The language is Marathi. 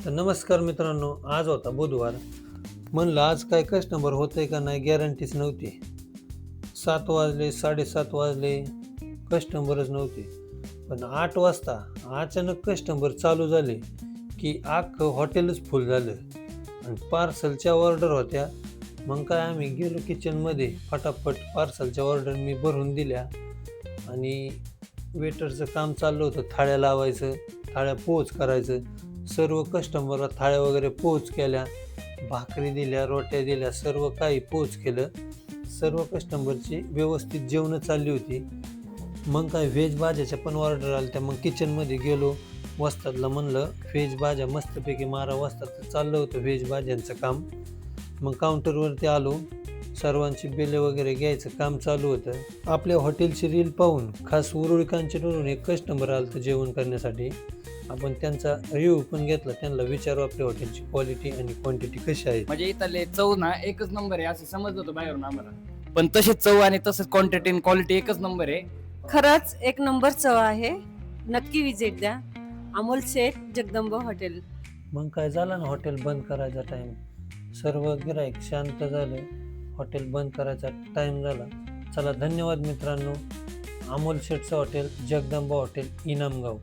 तर नमस्कार मित्रांनो, आज होता बुधवार. म्हणलं आज काय कस्टमर होतंय का नाही गॅरंटीच नव्हती. 7 वाजले, 7:30 वाजले, कस्टमरच नव्हते. पण 8 वाजता अचानक कस्टमर चालू झाले, की अख्खं हॉटेलच फुल झालं आणि पार्सलच्या ऑर्डर होत्या. मग काय आम्ही गेलो किचनमध्ये फटाफट पार्सलच्या ऑर्डर मी भरून दिल्या आणि वेटरचं काम चाललं होतं. थाळ्या लावायचं, थाळ्या पोच करायचं. सर्व कस्टमरला थाळ्या वगैरे पोच केल्या, भाकरी दिल्या, रोट्या दिल्या, सर्व काही पोच केलं. सर्व कस्टमरची व्यवस्थित जेवणं चालली होती. मग काय व्हेज भाज्याच्या पण ऑर्डर आल्या. मग किचनमध्ये गेलो. वस्तादला म्हणलं व्हेज भाज्या मस्तपैकी मारा. वस्तादचं चाललं होतं व्हेज भाज्यांचं काम. मग काउंटरवरती आलो. सर्वांची बिले वगैरे घ्यायचं काम चालू होतं. आपल्या हॉटेलची रील पाहून खास उरुळकांचीवरून एक कस्टमर आलं होतं जेवण करण्यासाठी. आपण त्यांचा रिव्ह्यू पण घेतला. त्यांना विचारू आपल्या हॉटेलची क्वालिटी आणि क्वांटिटी कशी आहे. म्हणजे इथले चव ना एकच नंबर आहे असं समजत होतं बाहेरून आम्हाला, पण तशीच चव आणि तसंच क्वांटिटी आणि क्वालिटी एकच नंबर आहे. खरंच एक नंबर चव आहे. नक्की विजिट द्या. अमोल शेठ, जगदंबा हॉटेल. मग काय झालं ना, हॉटेल बंद करायचा टाईम. सर्व गिराईक शांत झाले. हॉटेल बंद करायचा टाईम झाला. चला धन्यवाद मित्रांनो. अमोल शेठचं हॉटेल, जगदंबा हॉटेल, इनामगाव.